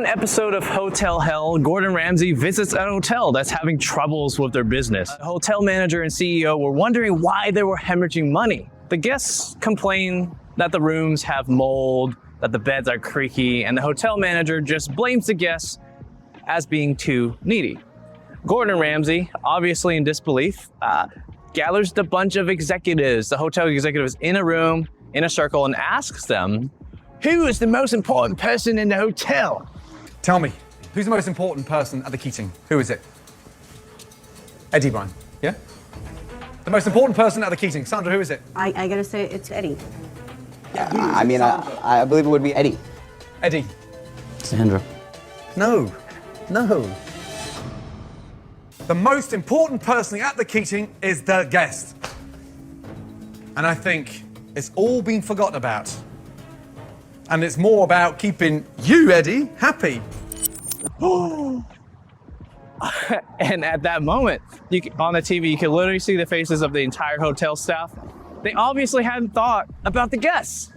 one episode of Hotel Hell, Gordon Ramsay visits a hotel that's having troubles with their business. The hotel manager and CEO were wondering why they were hemorrhaging money. The guests complain that the rooms have mold, that the beds are creaky, and the hotel manager just blames the guests as being too needy. Gordon Ramsay, obviously in disbelief, gathers a bunch of executives, the hotel executives, in a room, in a circle, and asks them, who is the most important person in the hotel? Tell me, who's the most important person at the Keating? Who is it? Eddie, Brian, yeah? The most important person at the Keating. Sandra, who is it? I gotta say, it's Eddie. I believe it would be Eddie. Eddie. Sandra. No. The most important person at the Keating is the guest. And I think it's all been forgotten about. And it's more about keeping you, Eddie, happy. And at that moment, on the TV, you can literally see the faces of the entire hotel staff. They obviously hadn't thought about the guests.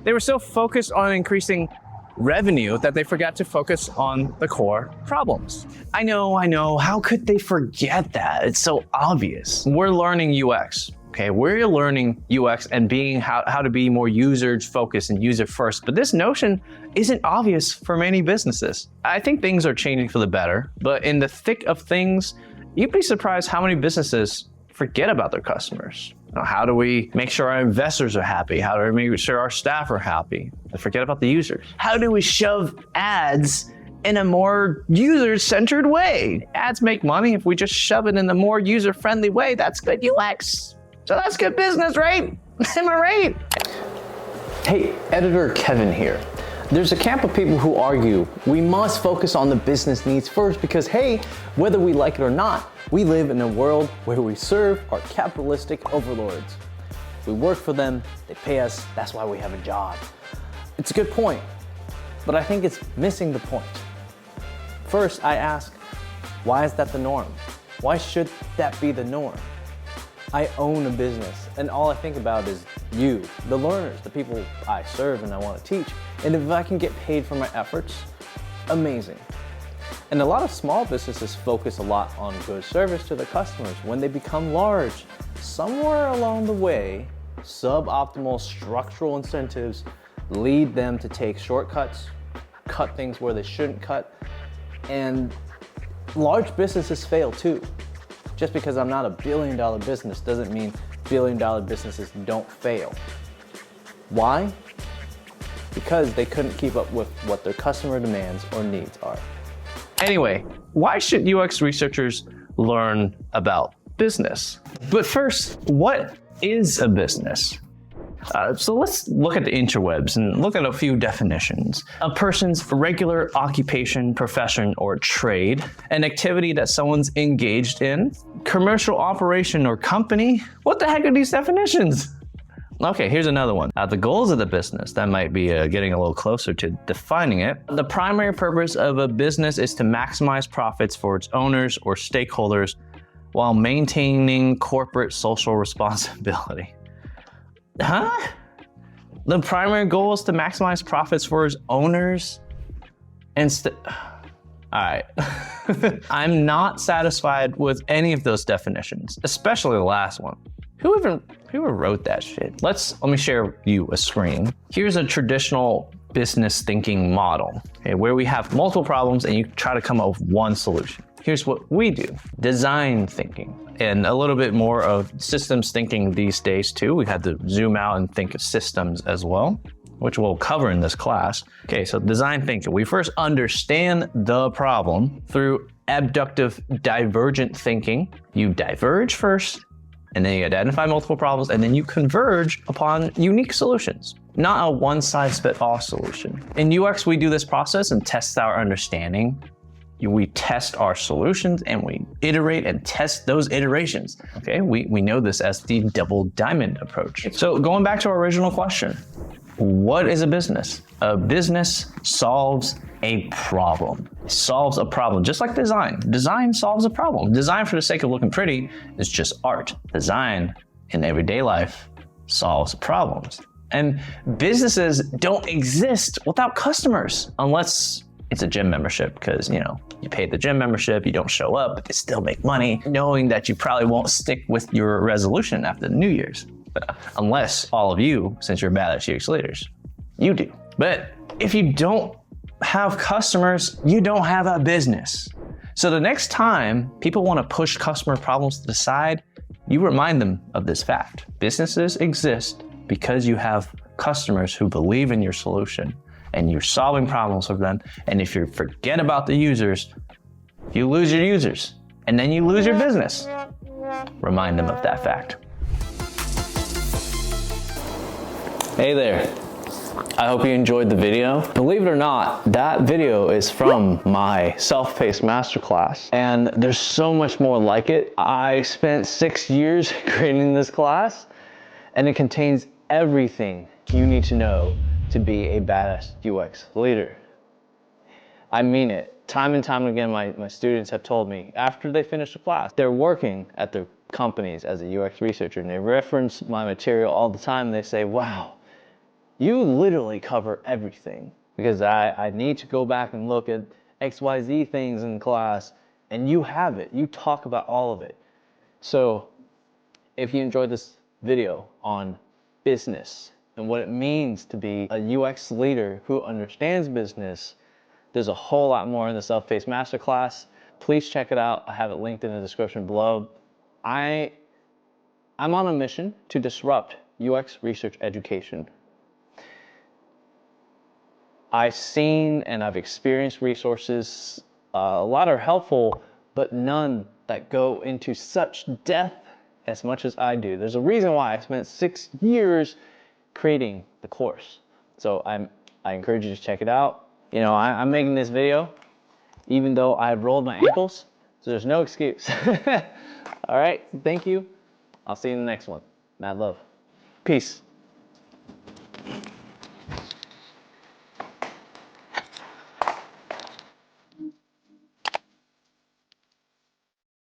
They were so focused on increasing revenue that they forgot to focus on the core problems. I know. How could they forget that? It's so obvious. We're learning UX. Okay, we're learning UX and how to be more user-focused and user-first, but this notion isn't obvious for many businesses. I think things are changing for the better, but in the thick of things, you'd be surprised how many businesses forget about their customers. How do we make sure our investors are happy? How do we make sure our staff are happy? They forget about the users. How do we shove ads in a more user-centered way? Ads make money. If we just shove it in a more user-friendly way, that's good UX. So that's good business, right? Am I right? Hey, editor Kevin here. There's a camp of people who argue we must focus on the business needs first because, hey, whether we like it or not, we live in a world where we serve our capitalistic overlords. We work for them, they pay us, that's why we have a job. It's a good point, but I think it's missing the point. First, I ask, why is that the norm? Why should that be the norm? I own a business, and all I think about is you, the learners, the people I serve and I want to teach. And if I can get paid for my efforts, amazing. And a lot of small businesses focus a lot on good service to their customers. When they become large, somewhere along the way, suboptimal structural incentives lead them to take shortcuts, cut things where they shouldn't cut, and large businesses fail too. Just because I'm not a billion-dollar business doesn't mean billion-dollar businesses don't fail. Why? Because they couldn't keep up with what their customer demands or needs are. Anyway, why should UX researchers learn about business? But first, what is a business? So let's look at the interwebs and look at a few definitions. A person's regular occupation, profession, or trade, an activity that someone's engaged in, commercial operation or company. What the heck are these definitions? Okay, here's another one. The goals of the business, that might be getting a little closer to defining it. The primary purpose of a business is to maximize profits for its owners or stakeholders while maintaining corporate social responsibility. Huh? The primary goal is to maximize profits for its owners and all right. I'm not satisfied with any of those definitions, especially the last one. Who wrote that shit? Let me share you a screen. Here's a traditional business thinking model, okay, where we have multiple problems and you try to come up with one solution. Here's what we do. Design thinking. And a little bit more of systems thinking these days too. We had to zoom out and think of systems as well, which we'll cover in this class. Okay, so design thinking. We first understand the problem through abductive divergent thinking. You diverge first, and then you identify multiple problems, and then you converge upon unique solutions, not a one-size-fits-all solution. In UX, we do this process and test our understanding. We test our solutions and we iterate and test those iterations. Okay, we know this as the double diamond approach. So going back to our original question, what is a business? A business solves a problem. It solves a problem, just like design. Design solves a problem. Design for the sake of looking pretty is just art. Design in everyday life solves problems. And businesses don't exist without customers unless it's a gym membership because, you know, you pay the gym membership, you don't show up, but they still make money, knowing that you probably won't stick with your resolution after the New Year's. Unless all of you, since you're badass UX leaders, you do. But if you don't have customers, you don't have a business. So the next time people want to push customer problems to the side, you remind them of this fact. Businesses exist because you have customers who believe in your solution and you're solving problems for them. And if you forget about the users, you lose your users and then you lose your business. Remind them of that fact. Hey there. I hope you enjoyed the video. Believe it or not, that video is from my self-paced masterclass, and there's so much more like it. I spent 6 years creating this class, and it contains everything you need to know to be a badass UX leader. I mean it. Time and time again, my students have told me after they finish the class, they're working at their companies as a UX researcher, and they reference my material all the time. They say, wow, you literally cover everything, because I need to go back and look at XYZ things in class, and you have it. You talk about all of it. So if you enjoyed this video on business and what it means to be a UX leader who understands business, there's a whole lot more in the Self-Paced Masterclass. Please check it out. I have it linked in the description below. I'm on a mission to disrupt UX research education. I've seen and I've experienced resources, a lot are helpful, but none that go into such depth as much as I do. There's a reason why I spent 6 years creating the course. So I encourage you to check it out. You know, I'm making this video even though I've rolled my ankles, so there's no excuse. All right, thank you. I'll see you in the next one. Mad love. Peace.